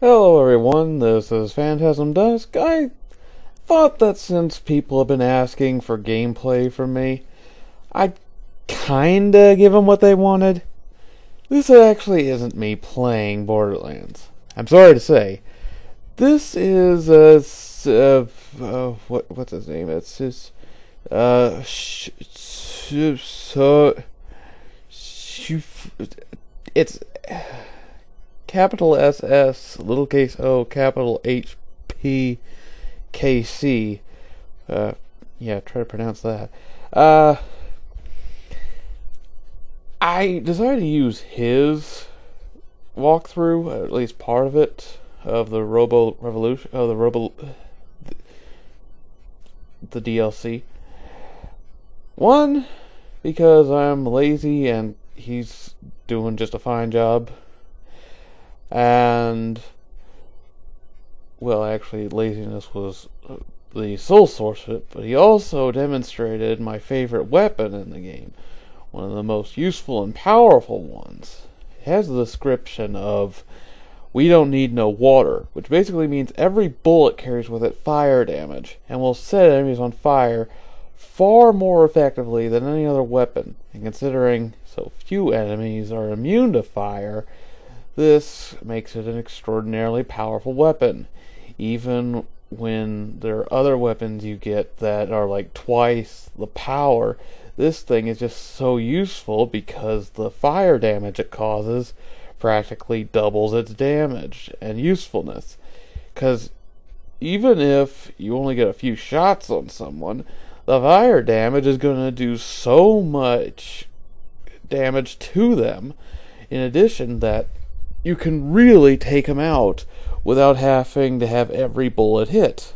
Hello everyone, this is Phantasm Dusk. I thought that since people have been asking for gameplay from me, I'd kinda give them what they wanted. This actually isn't me playing Borderlands. I'm sorry to say. This is what's his name? It's just, it's capital SS, lowercase o, capital HPKC. Yeah, try to pronounce that. I decided to use his walkthrough, at least part of it, of the the DLC. One, because I'm lazy and he's doing just a fine job. And, well, actually, laziness was the sole source of it, but he also demonstrated my favorite weapon in the game. One of the most useful and powerful ones. It has the description of, "We don't need no water," which basically means every bullet carries with it fire damage, and will set enemies on fire far more effectively than any other weapon. And considering so few enemies are immune to fire, this makes it an extraordinarily powerful weapon. Even when there are other weapons you get that are like twice the power, this thing is just so useful because the fire damage it causes practically doubles its damage and usefulness. Because even if you only get a few shots on someone, the fire damage is going to do so much damage to them, in addition, that you can really take them out without having to have every bullet hit.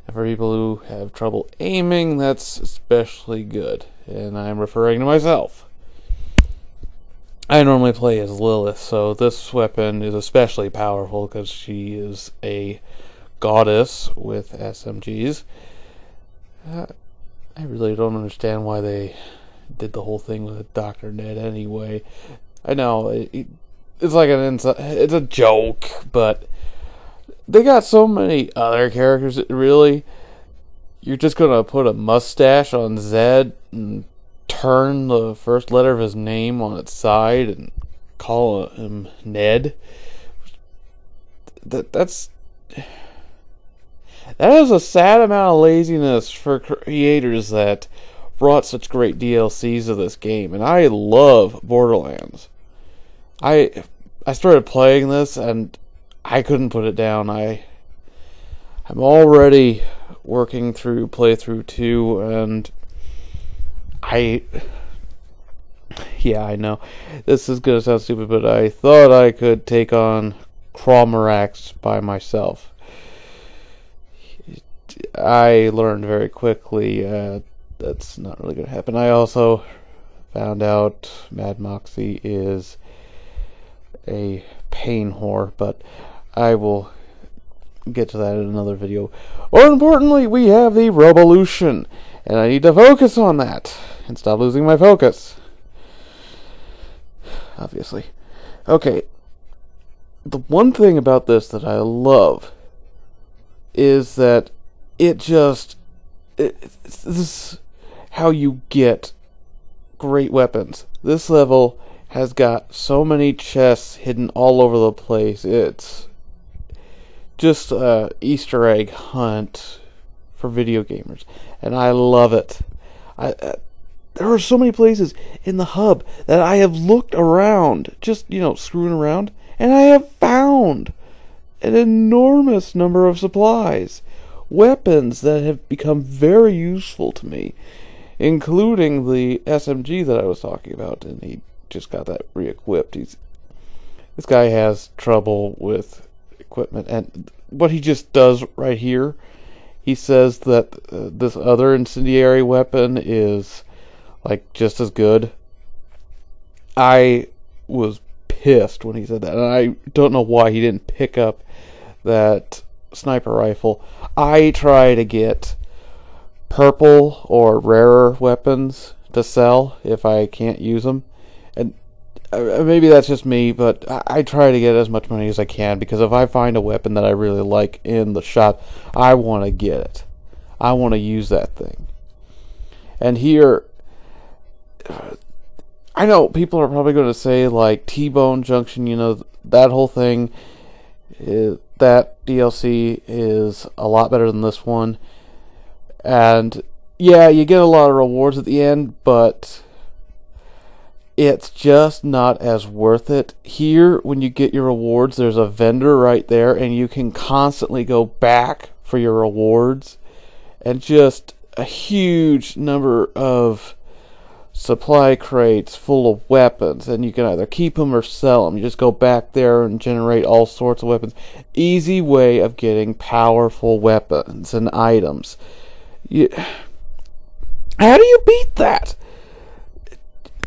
And for people who have trouble aiming, that's especially good. And I'm referring to myself. I normally play as Lilith, so this weapon is especially powerful because she is a goddess with SMGs. I really don't understand why they did the whole thing with Dr. Ned anyway. I know, it's like it's a joke, but they got so many other characters that really, you're just gonna put a mustache on Zed and turn the first letter of his name on its side and call him Ned. That is a sad amount of laziness for creators that brought such great DLCs to this game, and I love Borderlands. I started playing this and I couldn't put it down. I'm already working through playthrough 2, and I know this is gonna sound stupid, but I thought I could take on Cromarax by myself. I learned very quickly that's not really gonna happen. I also found out Mad Moxie is a pain whore, but I will get to that in another video. More importantly, we have the Robolution, and I need to focus on that and stop losing my focus. Obviously. Okay. The one thing about this that I love is that this is how you get great weapons. This level has got so many chests hidden all over the place. It's just a Easter egg hunt for video gamers, and I love it. There are so many places in the hub that I have looked around, just, screwing around, and I have found an enormous number of supplies, weapons that have become very useful to me, including the SMG that I was talking about, and he just got that re-equipped. This guy has trouble with equipment, and what he just does right here, he says that this other incendiary weapon is like just as good. I was pissed when he said that, and I don't know why he didn't pick up that sniper rifle. I try to get purple or rarer weapons to sell if I can't use them, and maybe that's just me, but I try to get as much money as I can, because if I find a weapon that I really like in the shop, I want to get it. I want to use that thing. And here, I know people are probably going to say, like, T-Bone Junction, you know, that whole thing, that DLC is a lot better than this one. And, yeah, you get a lot of rewards at the end, but it's just not as worth it. Here, when you get your rewards, there's a vendor right there, and you can constantly go back for your rewards. And just a huge number of supply crates full of weapons, and you can either keep them or sell them. You just go back there and generate all sorts of weapons. Easy way of getting powerful weapons and items. How do you beat that?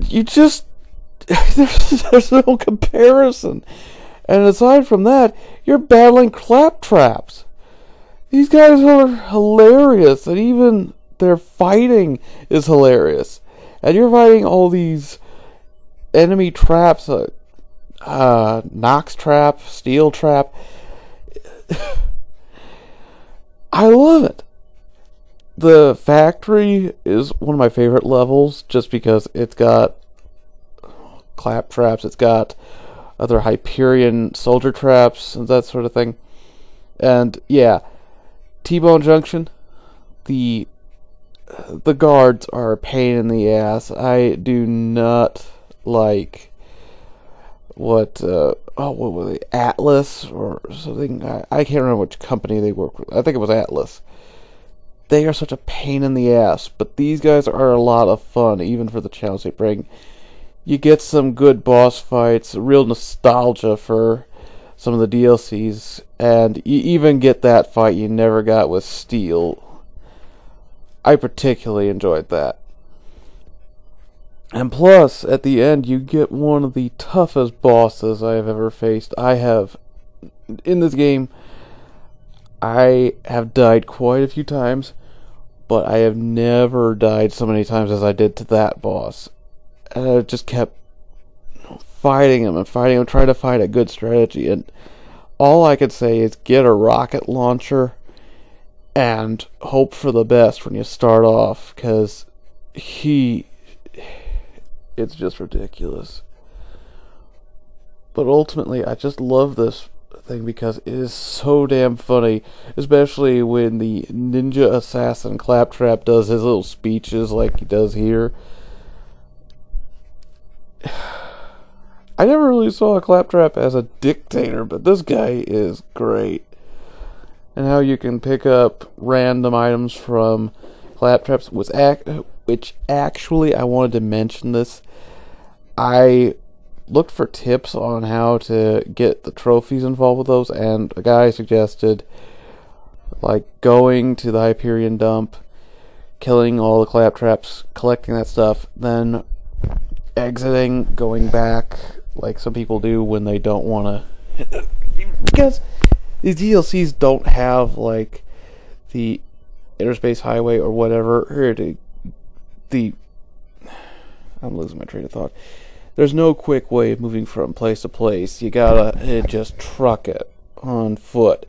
You just... there's no comparison. And aside from that, you're battling claptraps. These guys are hilarious, and even their fighting is hilarious. And you're fighting all these enemy traps, Nox trap, steel trap. I love it. The factory is one of my favorite levels, just because it's got clap traps, it's got other Hyperion soldier traps, and that sort of thing. And yeah, T-Bone Junction, the guards are a pain in the ass. I do not like what was it, Atlas or something? I can't remember which company they work with. I think it was Atlas. They are such a pain in the ass, but these guys are a lot of fun, even for the challenge they bring. You get some good boss fights, real nostalgia for some of the DLCs, and you even get that fight you never got with Steel. I particularly enjoyed that. And plus, at the end, you get one of the toughest bosses I have ever faced. In this game, I have died quite a few times, but I have never died so many times as I did to that boss. And I just kept fighting him, trying to find a good strategy. And all I could say is get a rocket launcher and hope for the best when you start off, because it's just ridiculous. But ultimately, I just love this thing because it is so damn funny, especially when the ninja assassin Claptrap does his little speeches like he does here. I never really saw a Claptrap as a dictator, but this guy is great. And how you can pick up random items from Claptraps, which actually, I wanted to mention this. I looked for tips on how to get the trophies involved with those, and a guy suggested, like, going to the Hyperion dump, killing all the Claptraps, collecting that stuff, then exiting, going back, like some people do when they don't want to. Because these DLCs don't have, like, the interspace highway or whatever. I'm losing my train of thought. There's no quick way of moving from place to place. You gotta just truck it on foot.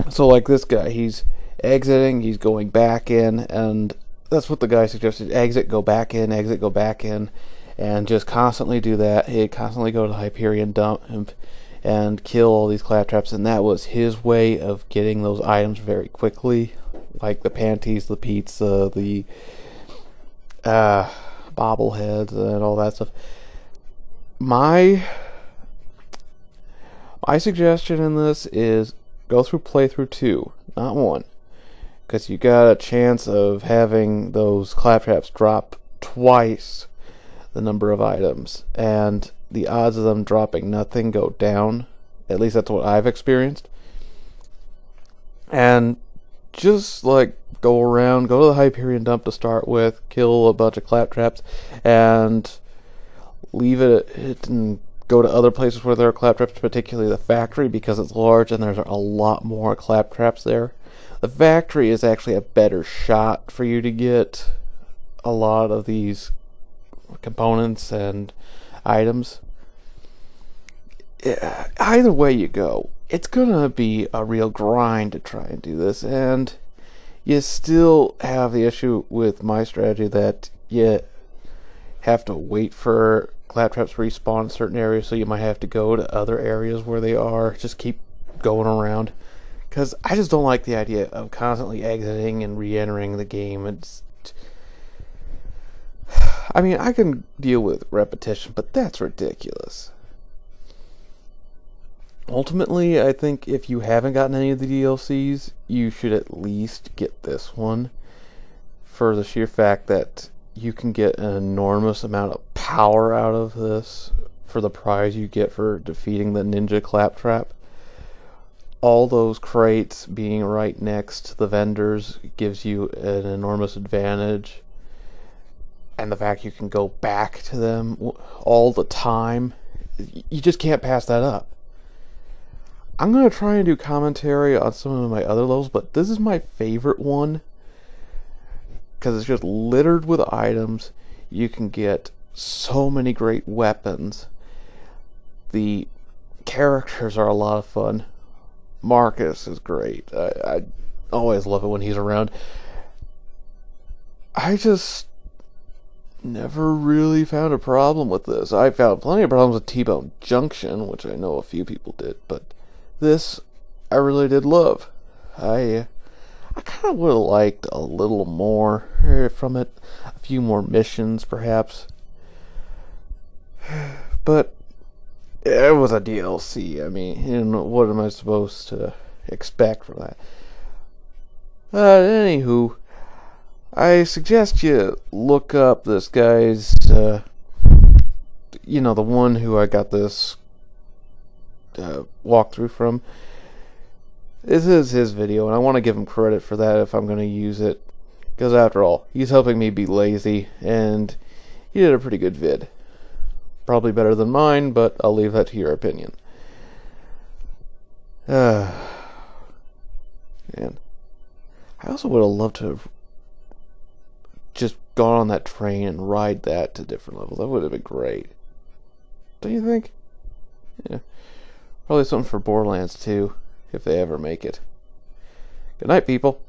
So, like this guy, he's exiting, he's going back in, and that's what the guy suggested. Exit, go back in, and just constantly do that. He'd constantly go to the Hyperion dump and kill all these Claptraps, and that was his way of getting those items very quickly, like the panties, the pizza, the bobbleheads, and all that stuff. My suggestion in this is go through playthrough 2, not 1, because you got a chance of having those Claptraps drop twice the number of items, and the odds of them dropping nothing go down. At least that's what I've experienced. And just like go around, go to the Hyperion dump to start with, kill a bunch of Claptraps, and leave it and go to other places where there are Claptraps, particularly the factory, because it's large and there's a lot more Claptraps there. The factory is actually a better shot for you to get a lot of these components and items. Either way you go, it's gonna be a real grind to try and do this, and you still have the issue with my strategy that you have to wait for claptraps to respawn in certain areas, so you might have to go to other areas where they are. Just keep going around, because I just don't like the idea of constantly exiting and re-entering the game. I mean, I can deal with repetition, but that's ridiculous. Ultimately, I think if you haven't gotten any of the DLCs, you should at least get this one, for the sheer fact that you can get an enormous amount of power out of this for the prize you get for defeating the ninja claptrap. All those crates being right next to the vendors gives you an enormous advantage, and the fact you can go back to them all the time, you just can't pass that up. I'm going to try and do commentary on some of my other levels, but this is my favorite one because it's just littered with items. You can get so many great weapons. The characters are a lot of fun. Marcus is great. I always love it when he's around. I just never really found a problem with this. I found plenty of problems with T-Bone Junction, which I know a few people did, but this I really did love. I kind of would have liked a little more from it, a few more missions perhaps, but it was a DLC. I mean, what am I supposed to expect from that? Anywho, I suggest you look up this guy's, the one who I got this walkthrough from. This is his video, and I want to give him credit for that if I'm going to use it, because after all, he's helping me be lazy, and he did a pretty good vid. Probably better than mine, but I'll leave that to your opinion. Man, I also would have loved to have just gone on that train and ride that to different levels. That would have been great. Don't you think? Yeah. Probably something for Borderlands 2, if they ever make it. Good night, people.